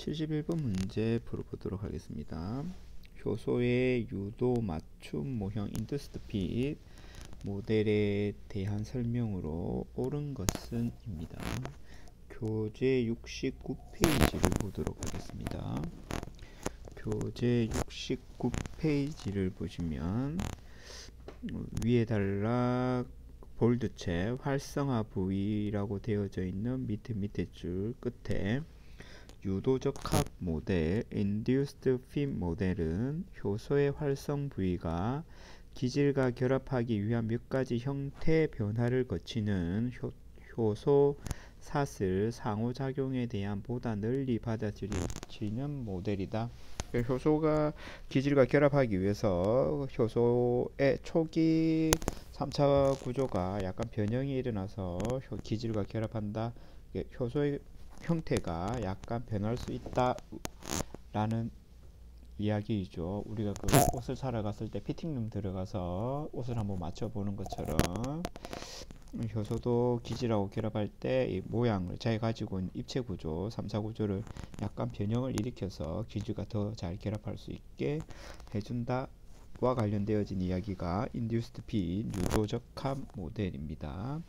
71번 문제 풀어보도록 하겠습니다. 효소의 유도 맞춤 모형 인듀스드 핏 모델에 대한 설명으로 옳은 것은 입니다. 교재 69페이지를 보도록 하겠습니다. 교재 69페이지를 보시면 위에 단락 볼드체 활성화 부위라고 되어져 있는 밑에 줄 끝에 유도적합 모델 Induced Fit 모델은 효소의 활성 부위가 기질과 결합하기 위한 몇 가지 형태 변화를 거치는 효소 사슬 상호작용에 대한 보다 널리 받아들여지는 모델이다. 효소가 기질과 결합하기 위해서 효소의 초기 3차 구조가 약간 변형이 일어나서 기질과 결합한다. 효소의 형태가 약간 변할 수 있다 라는 이야기이죠. 우리가 그 옷을 사러 갔을 때 피팅룸 들어가서 옷을 한번 맞춰보는 것처럼 효소도 기질하고 결합할 때 이 모양을 잘 가지고 있는 입체 구조 3차 구조를 약간 변형을 일으켜서 기질과 더 잘 결합할 수 있게 해준다 와 관련되어진 이야기가 인듀스드 핏 유도적합 모델입니다.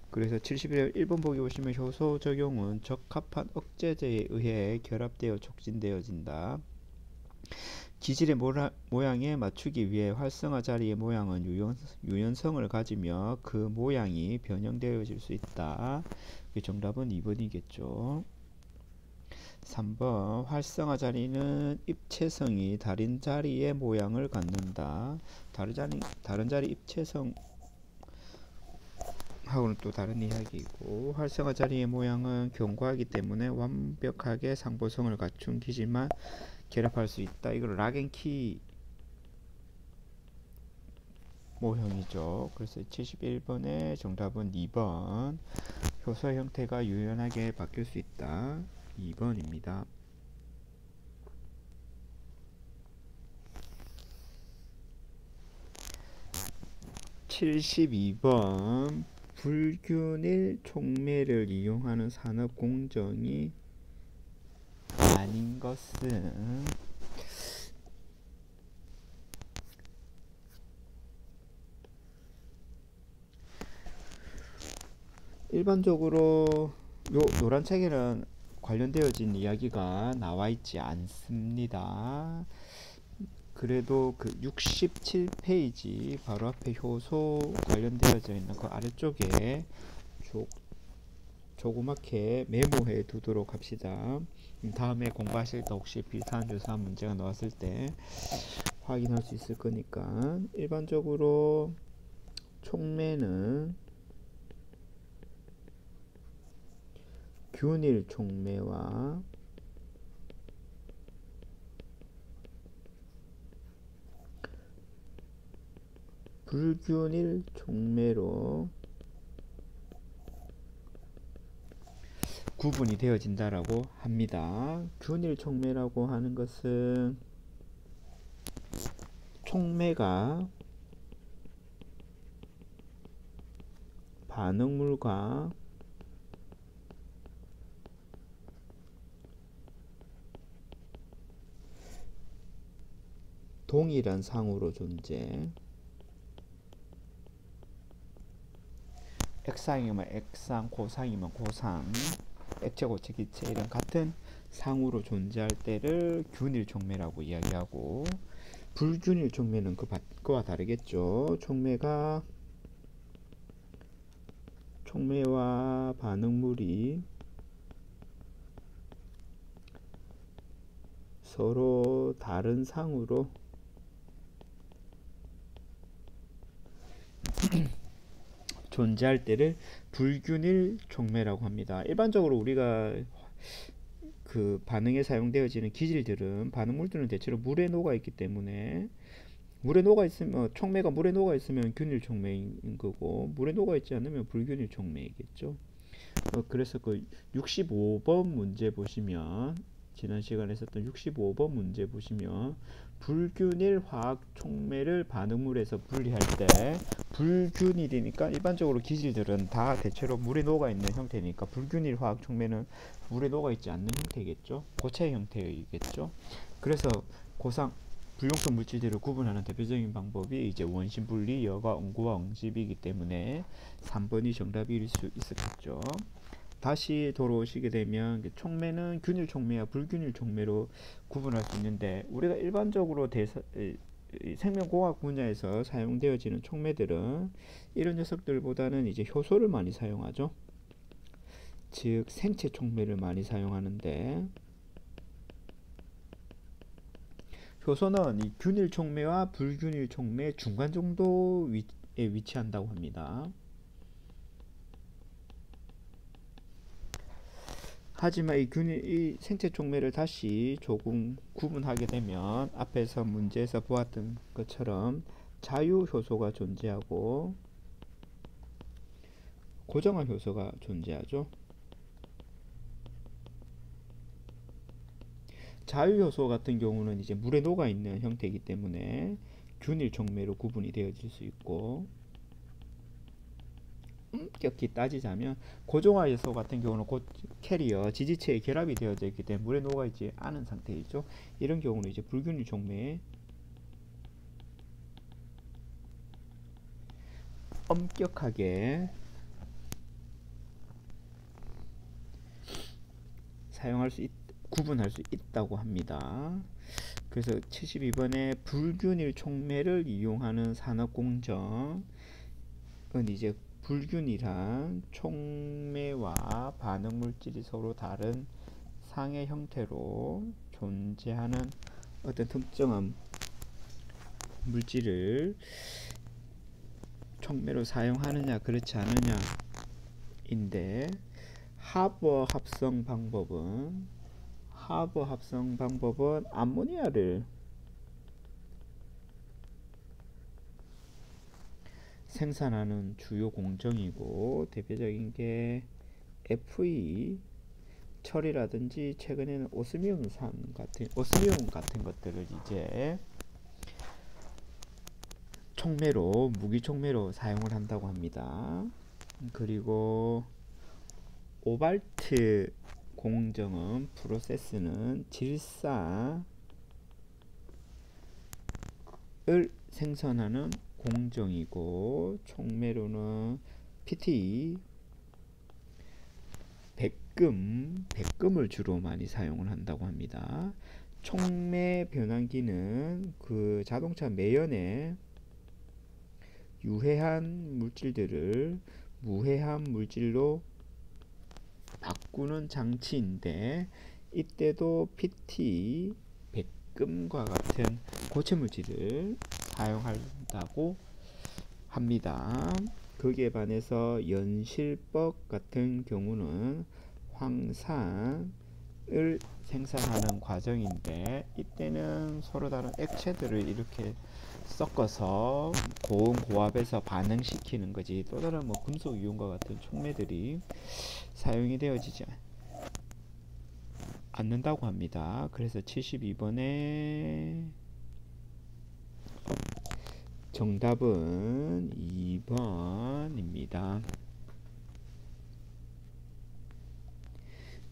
그래서 71번 보기 보시면 효소 적용은 적합한 억제제에 의해 결합되어 촉진되어진다. 기질의 모양에 맞추기 위해 활성화 자리의 모양은 유연성을 가지며 그 모양이 변형되어질 수 있다. 정답은 2번이겠죠. 3번 활성화 자리는 입체성이 다른 자리의 모양을 갖는다. 다른 자리 입체성 하고는 또 다른 이야기이고, 활성화 자리의 모양은 견고하기 때문에 완벽하게 상보성을 갖춘 기질만 결합할 수 있다. 이걸 락앤키 모형이죠. 그래서 71번의 정답은 2번 효소 형태가 유연하게 바뀔 수 있다. 2번입니다. 72번 불균일 촉매를 이용하는 산업 공정이 아닌 것은 일반적으로 요 노란 책에는 관련되어진 이야기가 나와 있지 않습니다. 그래도 그 67페이지 바로 앞에 효소 관련되어져 있는 그 아래쪽에 조그맣게 메모해 두도록 합시다. 다음에 공부하실 때 혹시 비슷한 유사한 문제가 나왔을 때 확인할 수 있을 거니까. 일반적으로 촉매는 균일 촉매와 불균일 촉매로 구분이 되어진다라고 합니다. 균일 촉매라고 하는 것은 촉매가 반응물과 동일한 상으로 존재, 액상이면 액상, 고상이면 고상, 액체, 고체, 기체 이런 같은 상으로 존재할 때를 균일 촉매라고 이야기하고, 불균일 촉매는 그와 다르겠죠. 촉매와 반응물이 서로 다른 상으로 존재할 때를 불균일 촉매라고 합니다. 일반적으로 우리가 그 반응에 사용되어지는 기질들은 반응물들은 대체로 물에 녹아 있기 때문에 물에 녹아 있으면 촉매가 물에 녹아 있으면 균일 촉매인 거고 물에 녹아 있지 않으면 불균일 촉매이겠죠. 그래서 그 65번 문제 보시면 지난 시간에 했었던 65번 문제 보시면 불균일 화학 촉매를 반응물에서 분리할 때 불균일이니까 일반적으로 기질들은 다 대체로 물에 녹아 있는 형태니까 불균일 화학 촉매는 물에 녹아 있지 않는 형태겠죠. 고체 형태이겠죠. 그래서 고상 불용성 물질들을 구분하는 대표적인 방법이 이제 원심 분리, 여과, 응고와 응집이기 때문에 3번이 정답일 수 있었겠죠. 다시 돌아오시게 되면 촉매는 균일 촉매와 불균일 촉매로 구분할 수 있는데 우리가 일반적으로 생명공학 분야에서 사용되어지는 촉매들은 이런 녀석들보다는 이제 효소를 많이 사용하죠. 즉 생체 촉매를 많이 사용하는데 효소는 이 균일 촉매와 불균일 촉매 중간 정도에 위치한다고 합니다. 하지만 이 생체 촉매를 다시 조금 구분하게 되면 앞에서 문제에서 보았던 것처럼 자유 효소가 존재하고 고정화 효소가 존재하죠. 자유 효소 같은 경우는 이제 물에 녹아 있는 형태이기 때문에 균일 촉매로 구분이 되어질 수 있고, 엄격히 따지자면 고정화 효소 같은 경우는 곧 캐리어 지지체에 결합이 되어져 있기 때문에 물에 녹아 있지 않은 상태이죠. 이런 경우는 이제 불균일 촉매에 엄격하게 구분할 수 있다고 합니다. 그래서 72번에 불균일 촉매를 이용하는 산업공정은 이제 불균일한 촉매와 반응물질이 서로 다른 상의 형태로 존재하는 어떤 특정한 물질을 촉매로 사용하느냐 그렇지 않느냐 인데 하버 합성 방법은 암모니아를 생산하는 주요 공정이고 대표적인 게 FE 철이라든지 최근에는 오스미움 같은 것들을 이제 촉매로 무기 촉매로 사용을 한다고 합니다. 그리고 오발트 공정은 프로세스는 질사를 생산하는 공정이고 촉매로는 PT 백금을 주로 많이 사용을 한다고 합니다. 촉매 변환기는 그 자동차 매연에 유해한 물질들을 무해한 물질로 바꾸는 장치인데 이때도 PT 백금과 같은 고체 물질을 사용한다고 합니다. 거기에 반해서 연실법 같은 경우는 황산을 생산하는 과정인데 이때는 서로 다른 액체들을 이렇게 섞어서 고온 고압에서 반응시키는 거지 또 다른 뭐 금속 이온과 같은 촉매들이 사용이 되어지지 않는다고 합니다. 그래서 72번에 정답은 2번입니다.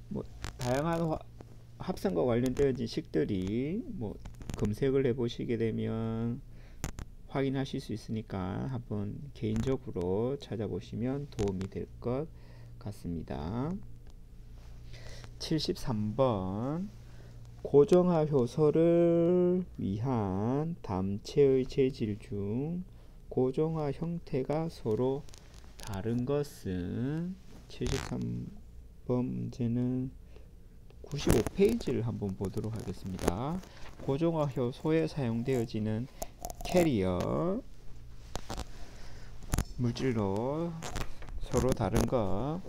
뭐 다양한 합성과 관련되어진 식들이 뭐 검색을 해보시게 되면 확인하실 수 있으니까 한번 개인적으로 찾아보시면 도움이 될 것 같습니다. 73번 고정화 효소를 위한 담체의 재질 중 고정화 형태가 서로 다른 것은 73번 문제는 95페이지를 한번 보도록 하겠습니다. 고정화 효소에 사용되어지는 캐리어 물질로 서로 다른 것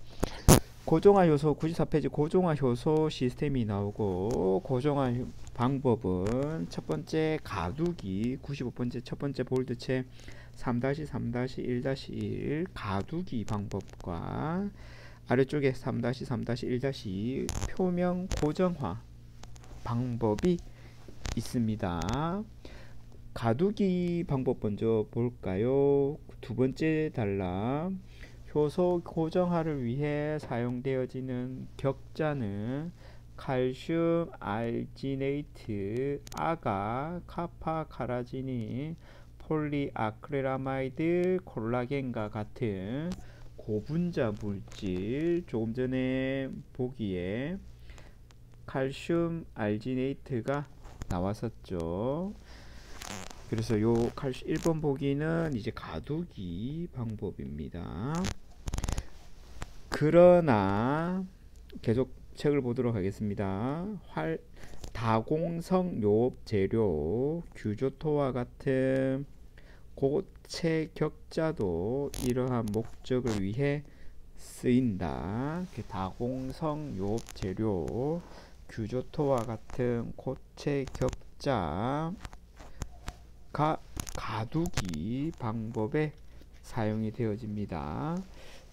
고정화 효소 94페이지 고정화 효소 시스템이 나오고 고정화 방법은 첫 번째 가두기 95번째 첫 번째 볼드체 3-3-1-1 가두기 방법과 아래쪽에 3-3-1-2 표면 고정화 방법이 있습니다. 가두기 방법 먼저 볼까요? 두 번째 단락. 효소 고정화를 위해 사용되어지는 격자는 칼슘 알지네이트, 아가, 카파카라지닌, 폴리아크릴아마이드, 콜라겐과 같은 고분자 물질. 조금 전에 보기에 칼슘 알지네이트가 나왔었죠. 그래서 요 1번 보기는 이제 가두기 방법입니다. 그러나 계속 책을 보도록 하겠습니다. 다공성 요업 재료 규조토와 같은 고체 격자도 이러한 목적을 위해 쓰인다. 다공성 요업 재료 규조토와 같은 고체 격자 가두기 방법에 사용이 되어집니다.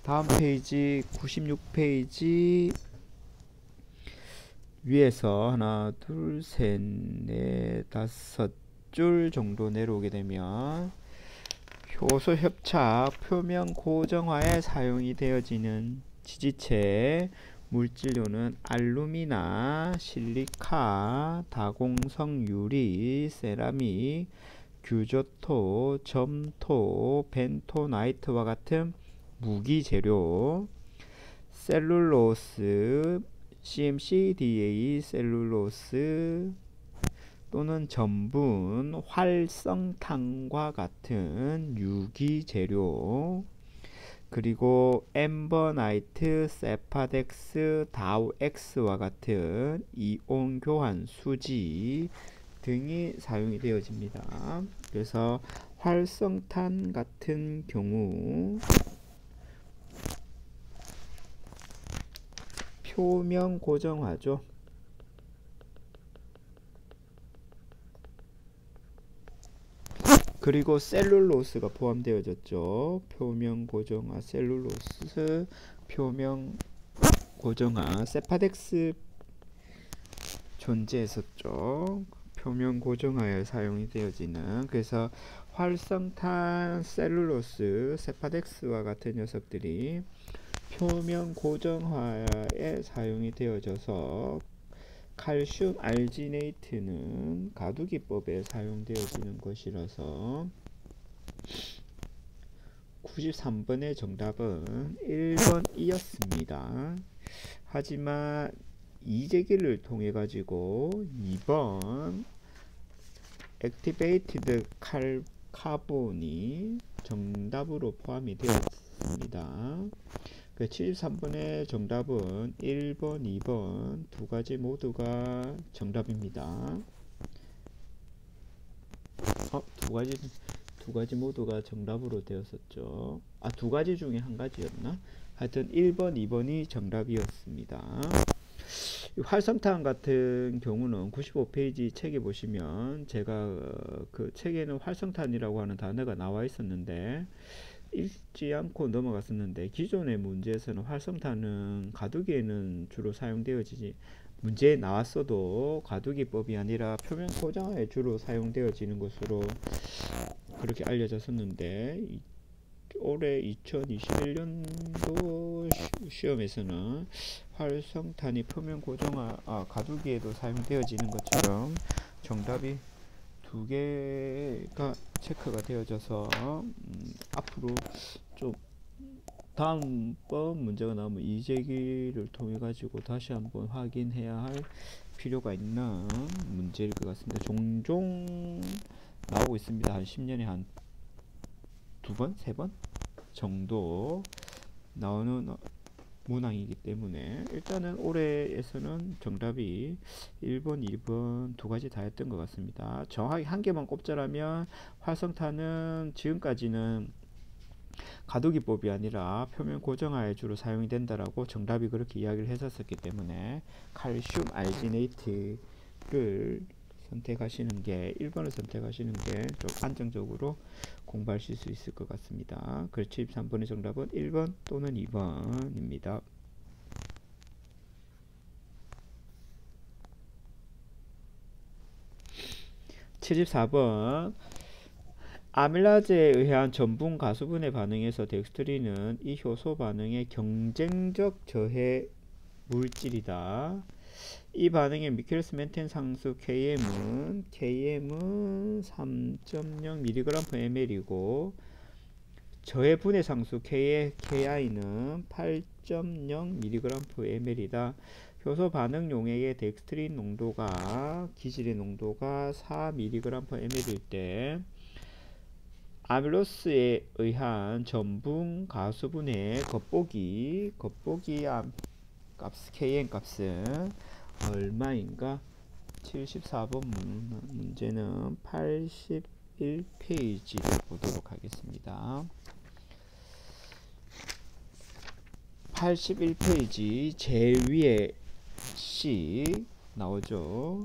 다음 페이지 96페이지 위에서 하나 둘셋넷 다섯 줄 정도 내려오게 되면 효소 협착 표면 고정화에 사용이 되어지는 지지체 물질료는 알루미나, 실리카, 다공성 유리, 세라믹, 규조토, 점토, 벤토나이트와 같은 무기 재료, 셀룰로스, CMCDA 셀룰로스 또는 전분, 활성탄과 같은 유기 재료, 그리고 엠버나이트, 세파덱스, 다우엑스와 같은 이온 교환 수지 등이 사용이 되어집니다. 그래서 활성탄 같은 경우 표면 고정화죠. 그리고 셀룰로스가 포함되어졌죠. 표면 고정화 셀룰로스, 표면 고정화 세파덱스 존재했었죠. 표면 고정화에 사용이 되어지는. 그래서 활성탄, 셀룰로스, 세파덱스와 같은 녀석들이 표면 고정화에 사용이 되어져서 칼슘 알지네이트는 가두기법에 사용되어지는 것이라서 93번의 정답은 1번이었습니다. 하지만 이재기를 통해 가지고 2번 액티베이티드 카본이 정답으로 포함이 되었습니다. 73번의 정답은 1번, 2번 두 가지 모두가 정답입니다. 두 가지 모두가 정답으로 되었었죠. 두 가지 중에 한 가지였나? 하여튼 1번, 2번이 정답이었습니다. 활성탄 같은 경우는 95페이지 책에 보시면 제가 그 책에는 활성탄이라고 하는 단어가 나와 있었는데 읽지 않고 넘어갔었는데 기존의 문제에서는 활성탄은 가두기에는 주로 사용되어지지 문제에 나왔어도 가두기법이 아니라 표면 고정화에 주로 사용되어지는 것으로 그렇게 알려졌었는데 올해 2021년도 시험에서는 활성탄이 표면 고정화 가두기에도 사용되어지는 것처럼 정답이 두 개가 체크가 되어져서 앞으로 좀 다음번 문제가 나오면 이재기를 통해 가지고 다시 한번 확인해야 할 필요가 있는 문제일 것 같습니다. 종종 나오고 있습니다. 한 10년에 한 두 번, 세 번 정도 나오는 문항이기 때문에 일단은 올해에서는 정답이 1번, 2번 두 가지 다 했던 것 같습니다. 정확히 한 개만 꼽자라면 활성탄은 지금까지는 가두기법이 아니라 표면 고정화에 주로 사용이 된다라고 정답이 그렇게 이야기를 했었기 때문에 칼슘 알지네이트를 선택하시는 게 1번을 선택하시는 게 좀 안정적으로 공부하실 수 있을 것 같습니다. 그래서 73번의 정답은 1번 또는 2번입니다. 74번 아밀라제에 의한 전분 가수분해 반응에서 덱스트린은 이 효소 반응의 경쟁적 저해 물질이다. 이 반응의 미켈스 멘텐 상수 KM은 3.0mg/ml이고 저해 분해 상수 KI는 8.0mg/ml이다. 효소 반응 용액의 덱스트린 농도가 기질의 농도가 4mg/ml일 때 아밀로스에 의한 전분 가수분해 겉보기 KN 값은 얼마인가? 74번 문제는 81페이지를 보도록 하겠습니다. 81페이지 제일 위에 C 나오죠.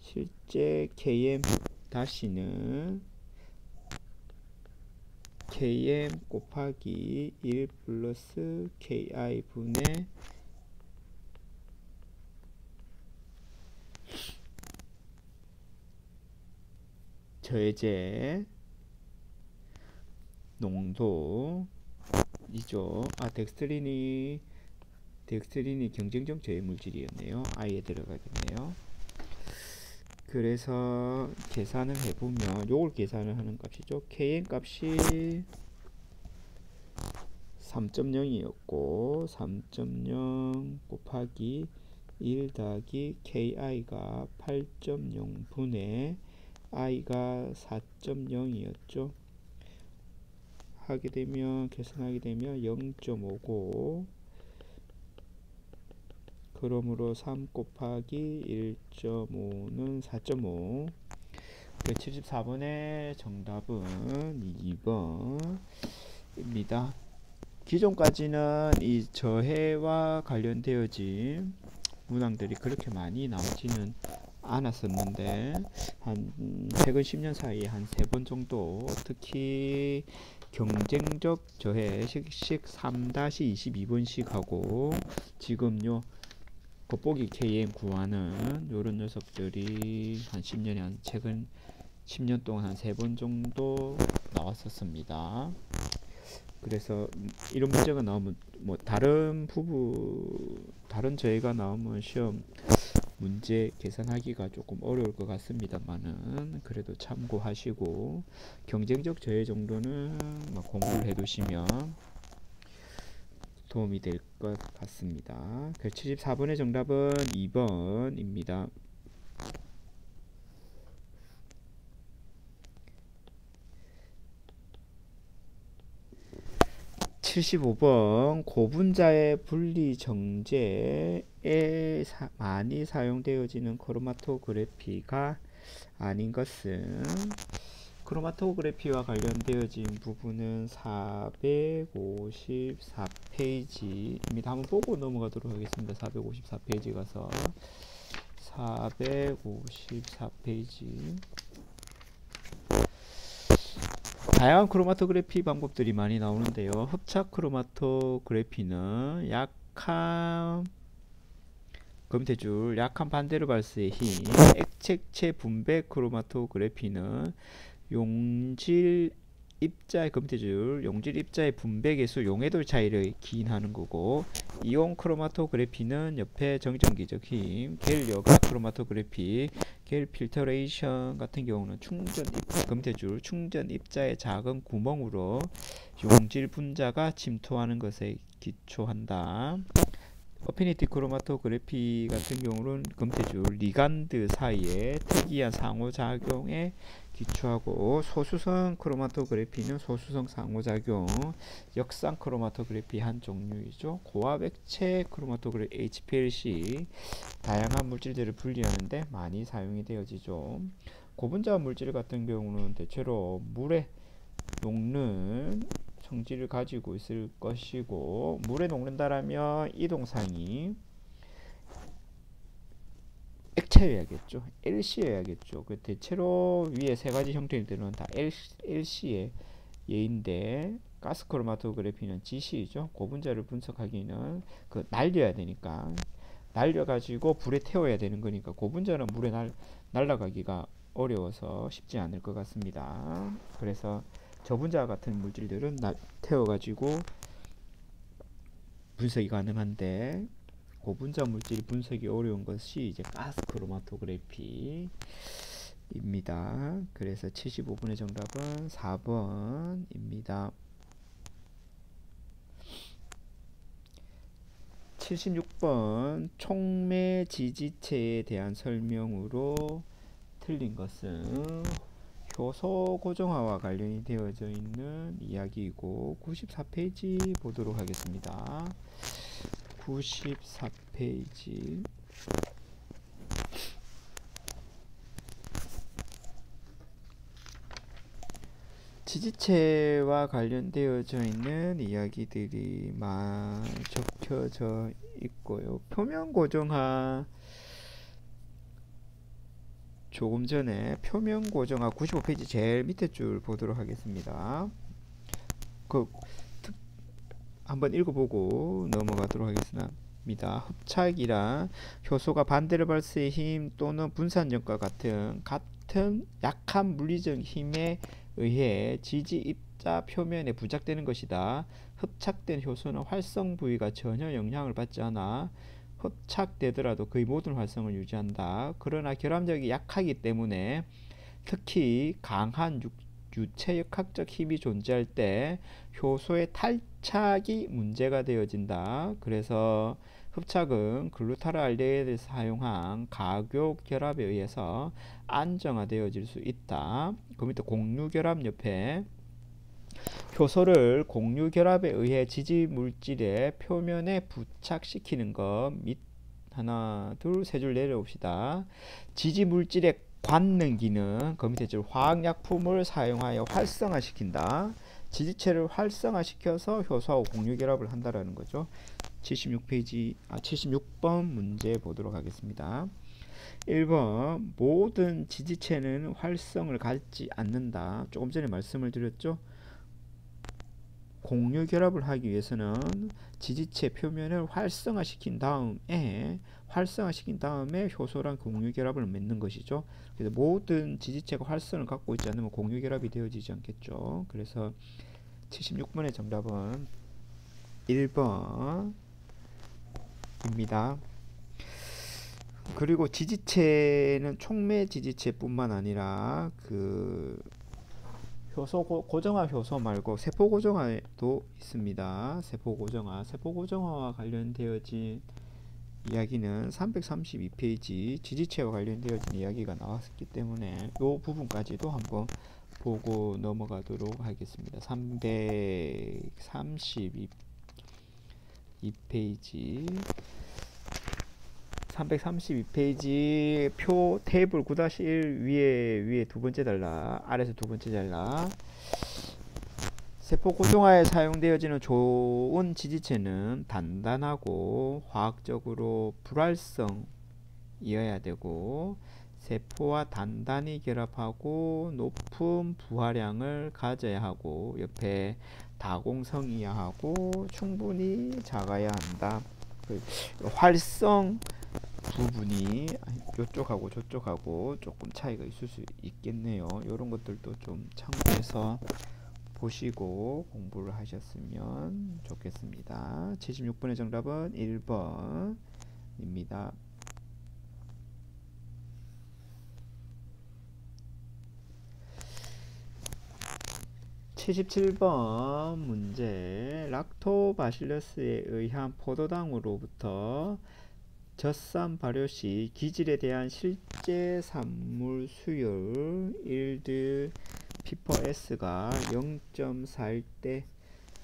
실제 KM 다시는 KM 곱하기 1 플러스 KI 분의 저해제 농도이죠. 덱스트린이 경쟁적 저해 물질이었네요. I에 들어가겠네요. 그래서 계산을 해보면 요걸 계산을 하는 값이죠. KN 값이 3.0이었고 3.0 곱하기 1 더하기 KI가 8.0분의 I가 4.0이었죠. 계산하게 되면 0.59 그러므로 3 곱하기 1.5는 4.5. 74번의 정답은 2번입니다. 기존까지는 이 저해와 관련되어진 문항들이 그렇게 많이 나오지는 않았었는데 최근 10년 사이에 한 3번 정도 특히 경쟁적 저해 식식 3-22번씩 하고 지금요 겉보기 KM 구하는 요런 녀석들이 한 10년에 최근 10년 동안 한 3번 정도 나왔었습니다. 그래서 이런 문제가 나오면 다른 저희가 나오면 시험 문제 계산하기가 조금 어려울 것 같습니다만은 그래도 참고하시고 경쟁적 저해 정도는 공부를 해두시면 도움이 될 것 같습니다. 74번의 정답은 2번입니다. 75번 고분자의 분리 정제에 많이 사용되어지는 크로마토그래피가 아닌 것은 크로마토그래피와 관련되어진 부분은 454페이지입니다. 한번 보고 넘어가도록 하겠습니다. 454페이지 가서 454페이지 다양한 크로마토그래피 방법들이 많이 나오는데요. 흡착 크로마토그래피는 약한 검태줄, 약한 반대로 발수의 힘, 액체체 분배 크로마토그래피는 용질 입자의 검태줄, 용질 입자의 분배 계수, 용해돌 차이를 기인하는 거고, 이온 크로마토그래피는 옆에 정전기적 힘, 겔 여각 크로마토그래피, 겔 필터레이션 같은 경우는 검태줄 충전 입자의 작은 구멍으로 용질 분자가 침투하는 것에 기초한다. 어피니티 크로마토그래피 같은 경우는 검태줄 리간드 사이에 특이한 상호작용에 기초하고, 소수성 크로마토그래피는 소수성 상호작용, 역상 크로마토그래피 한 종류이죠. 고압 액체 크로마토그래피 HPLC 다양한 물질들을 분리하는데 많이 사용이 되어지죠. 고분자 물질 같은 경우는 대체로 물에 녹는 성질을 가지고 있을 것이고, 물에 녹는다라면 이동상이 액체여야겠죠. LC여야겠죠. 대체로 위에 세 가지 형태들은 다 LC의 예인데, 가스 크로마토그래피는 GC이죠. 고분자를 분석하기는 날려야 되니까, 날려가지고 불에 태워야 되는 거니까 고분자는 물에 날아가기가 어려워서 쉽지 않을 것 같습니다. 그래서 저분자 같은 물질들은 태워가지고 분석이 가능한데 고분자 물질 분석이 어려운 것이 이제 가스 크로마토그래피입니다. 그래서 75번의 정답은 4번입니다. 76번 촉매 지지체에 대한 설명으로 틀린 것은 효소 고정화와 관련이 되어져 있는 이야기이고 94페이지 보도록 하겠습니다. 94페이지 지지체와 관련되어져 있는 이야기들이 적혀져 있고요. 표면 고정화 조금 전에 표면 고정화 95페이지 제일 밑에 줄 보도록 하겠습니다. 한번 읽어보고 넘어가도록 하겠습니다. 흡착이란 효소가 반대로 발수의 힘 또는 분산력과 같은 약한 물리적 힘에 의해 지지 입자 표면에 부착되는 것이다. 흡착된 효소는 활성 부위가 전혀 영향을 받지 않아 흡착되더라도 거의 모든 활성을 유지한다. 그러나 결합력이 약하기 때문에 특히 강한 유체역학적 힘이 존재할 때 효소의 탈착이 문제가 되어진다. 그래서 흡착은 글루타르알데히드를 사용한 가교 결합에 의해서 안정화되어질 수 있다. 그 밑에 공유결합 옆에 효소를 공유결합에 의해 지지물질의 표면에 부착시키는 것 및 하나 둘 세 줄 내려옵시다. 지지물질의 관능 기능 그 밑에 줄 화학약품을 사용하여 활성화시킨다. 지지체를 활성화시켜서 효소하고 공유결합을 한다라는 거죠. 76번 문제 보도록 하겠습니다. 1번 모든 지지체는 활성을 갖지 않는다. 조금 전에 말씀을 드렸죠. 공유결합을 하기 위해서는 지지체 표면을 활성화시킨 다음에 효소랑 공유결합을 맺는 것이죠. 그래서 모든 지지체가 활성을 갖고 있지 않으면 공유결합이 되어지지 않겠죠. 그래서 76번의 정답은 1번입니다. 그리고 지지체는 촉매 지지체뿐만 아니라 효소 고정화 효소 말고 세포 고정화도 있습니다. 세포 고정화와 관련되어진 이야기는 332페이지 지지체와 관련되어진 이야기가 나왔기 때문에 이 부분까지도 한번 보고 넘어가도록 하겠습니다. 332페이지 표 테이블 9-1 위에 두 번째 달라 아래에서 두 번째 달라 세포 고정화에 사용되어지는 좋은 지지체는 단단하고 화학적으로 불활성이어야 되고 세포와 단단히 결합하고 높은 부하량을 가져야 하고 옆에 다공성이어야 하고 충분히 작아야 한다. 활성 부분이 이쪽하고 저쪽하고 조금 차이가 있을 수 있겠네요. 이런 것들도 좀 참고해서 보시고 공부를 하셨으면 좋겠습니다. 76번의 정답은 1번입니다. 77번 문제 락토바실러스에 의한 포도당으로부터 젖산 발효 시 기질에 대한 실제 산물 수율 일드 pps가 0.4일 때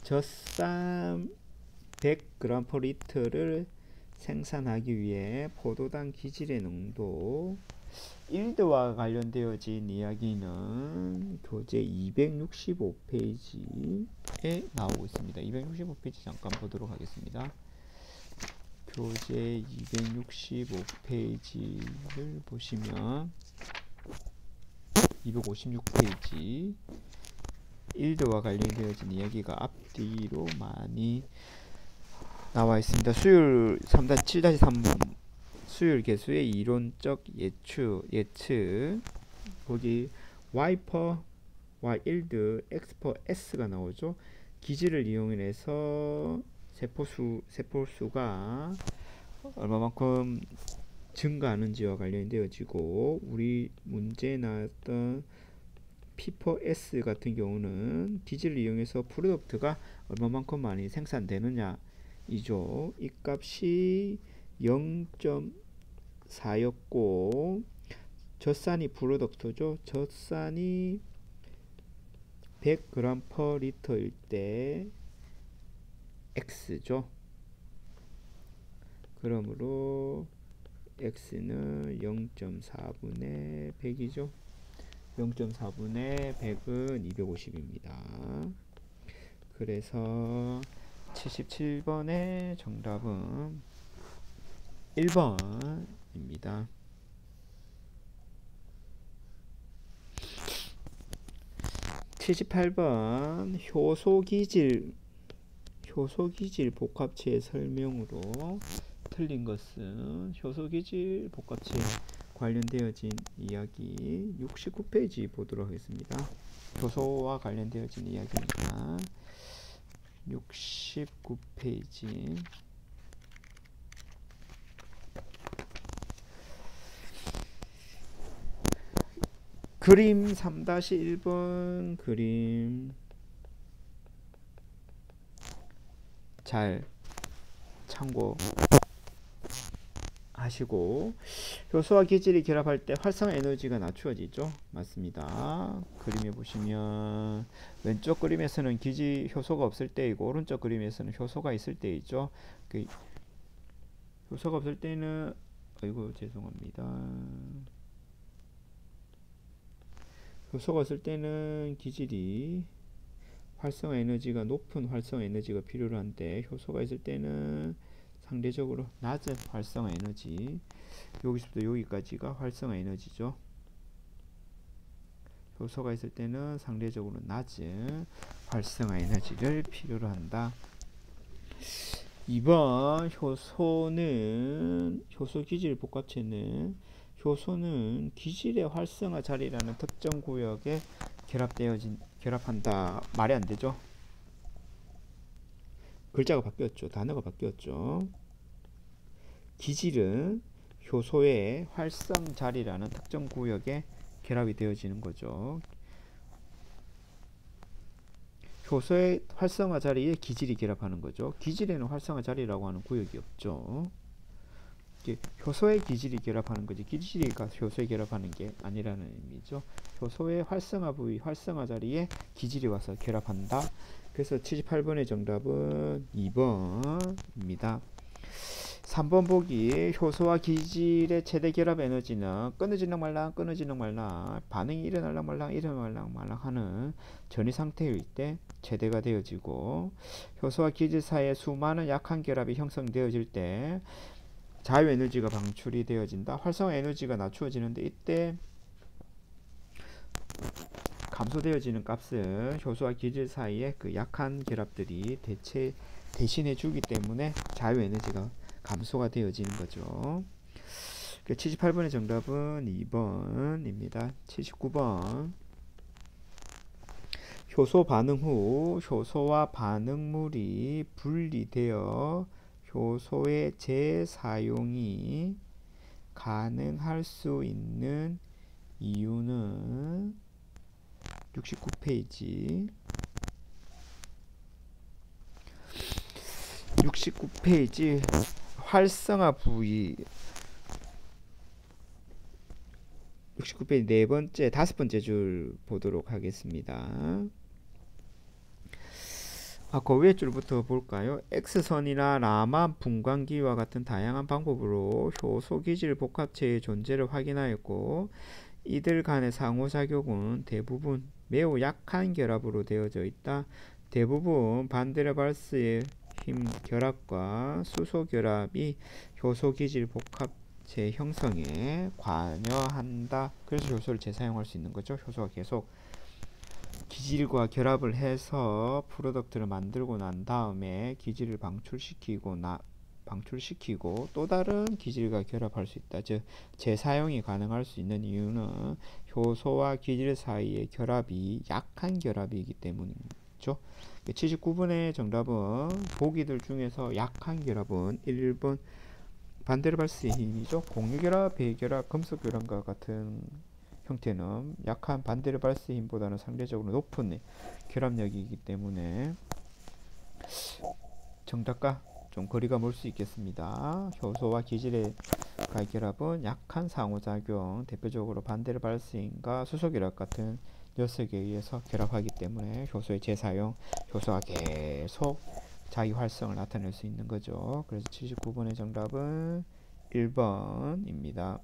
젖산 100g/L를 생산하기 위해 포도당 기질의 농도 일드와 관련되어진 이야기는 교재 265페이지에 나오고 있습니다. 265페이지 잠깐 보도록 하겠습니다. 교재 265페이지를 보시면 256페이지 일드와 관련되어진 이야기가 앞뒤로 많이 나와 있습니다. 수율 3-7-3 수율 계수의 이론적 예측 거기 와이퍼, 와일드, 엑스퍼 S가 나오죠. 기지를 이용해서 세포수가 얼마만큼 증가하는지와 관련되어지고, 우리 문제에 나왔던 피퍼 S 같은 경우는 기지를 이용해서 프로덕트가 얼마만큼 많이 생산되느냐 이죠. 이 값이 0.4였고 젖산이 프로덕트죠. 젖산이 100g per 리터일 때 X죠. 그러므로 X는 0.4분의 100이죠. 0.4분의 100은 250입니다. 그래서 77번의 정답은 1번입니다. 78번 효소기질 복합체의 설명으로 틀린 것은 효소기질 복합체 관련되어진 이야기 69페이지 보도록 하겠습니다. 효소와 관련되어진 이야기입니다. 69페이지 그림 3-1번 그림 잘 참고하시고, 효소와 기질이 결합할 때 활성화 에너지가 낮추어지죠. 맞습니다. 그림에 보시면 왼쪽 그림에서는 효소가 없을 때이고 오른쪽 그림에서는 효소가 있을 때이죠. 효소가 없을 때는 죄송합니다. 효소가 없을 때는 기질이 활성화 에너지가 높은 활성화 에너지가 필요로 한데, 효소가 있을 때는 상대적으로 낮은 활성화 에너지, 여기서부터 여기까지가 활성화 에너지죠. 효소가 있을 때는 상대적으로 낮은 활성화 에너지를 필요로 한다. 2번 효소 기질 복합체는 효소는 기질의 활성화 자리라는 특정 구역에 결합한다. 말이 안 되죠. 글자가 바뀌었죠. 단어가 바뀌었죠. 기질은 효소의 활성 자리라는 특정 구역에 결합이 되어지는 거죠. 효소의 활성화 자리에 기질이 결합하는 거죠. 기질에는 활성화 자리라고 하는 구역이 없죠. 효소의 기질이 결합하는 거지, 기질이가 효소에 결합하는 게 아니라는 의미죠. 효소의 활성화 부위, 활성화 자리에 기질이 와서 결합한다. 그래서 78번의 정답은 2번입니다. 3번 보기, 효소와 기질의 최대 결합 에너지는 끊어지는 말랑 반응이 일어날랑 말랑 하는 전이 상태일 때 최대가 되어지고, 효소와 기질 사이에 수많은 약한 결합이 형성되어질 때 자유 에너지가 방출이 되어진다. 활성화 에너지가 낮추어지는데, 이때 감소되어지는 값은 효소와 기질 사이에 그 약한 결합들이 대신해 주기 때문에 자유 에너지가 감소가 되어지는 거죠. 78번의 정답은 2번입니다. 79번 효소 반응 후 효소와 반응물이 분리되어 효소의 재사용이 가능할 수 있는 이유는 69페이지 69페이지 활성화 부위 69페이지 네 번째, 다섯 번째 줄 보도록 하겠습니다. 그 위에 줄부터 볼까요? X선이나 라만 분광기와 같은 다양한 방법으로 효소 기질 복합체의 존재를 확인하였고, 이들 간의 상호작용은 대부분 매우 약한 결합으로 되어져 있다. 대부분 반데르발스의 힘 결합과 수소 결합이 효소 기질 복합체 형성에 관여한다. 그래서 효소를 재사용할 수 있는 거죠. 효소가 계속 기질과 결합을 해서 프로덕트를 만들고 난 다음에 기질을 방출시키고 방출시키고 또 다른 기질과 결합할 수 있다. 즉 재사용이 가능할 수 있는 이유는 효소와 기질 사이의 결합이 약한 결합이기 때문이죠. 79번의 정답은 보기들 중에서 약한 결합은 1번 반데르발스의 힘이죠. 공유결합, 배결합, 금속결합과 같은 형태는 약한 반데르발스의 힘보다는 상대적으로 높은 결합력이기 때문에 정답과 좀 거리가 멀 수 있겠습니다. 효소와 기질의 가결합은 약한 상호작용, 대표적으로 반데르발스 힘과 수소결합 같은 녀석에 의해서 결합하기 때문에 효소의 재사용, 효소가 계속 자기 활성을 나타낼 수 있는 거죠. 그래서 79번의 정답은 1번입니다.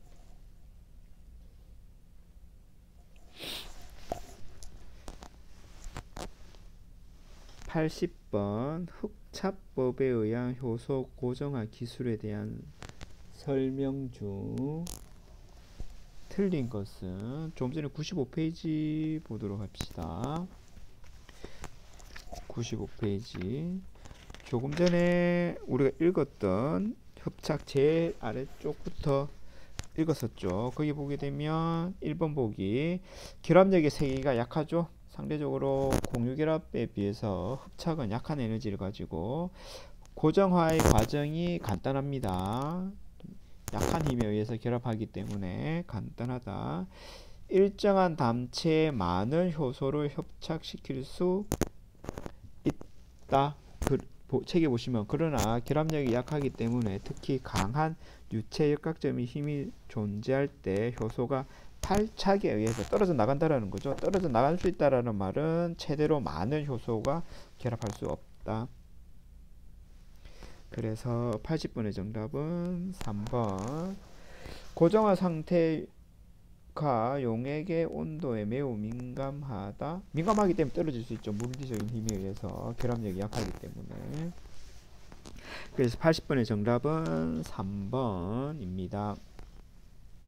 80번 흡착법에 의한 효소 고정화 기술에 대한 설명 중 틀린 것은 좀 전에 95페이지 보도록 합시다. 95페이지 조금 전에 우리가 읽었던 흡착 제일 아래쪽부터 읽었었죠. 거기 보게 되면 1번 보기 결합력의 세기가 약하죠. 상대적으로 공유결합에 비해서 흡착은 약한 에너지를 가지고 고정화의 과정이 간단합니다. 약한 힘에 의해서 결합하기 때문에 간단하다. 일정한 담체에 많은 효소를 협착시킬 수 있다. 책에 보시면 그러나 결합력이 약하기 때문에 특히 강한 유체 역학점의 힘이 존재할 때 효소가 탈착에 의해서 떨어져 나간다라는 거죠. 떨어져 나갈 수 있다라는 말은 최대로 많은 효소가 결합할 수 없다. 그래서 80번의 정답은 3번. 고정화 상태가 용액의 온도에 매우 민감하기 때문에 떨어질 수 있죠. 물리적인 힘에 의해서 결합력이 약하기 때문에. 그래서 80번의 정답은 3번입니다.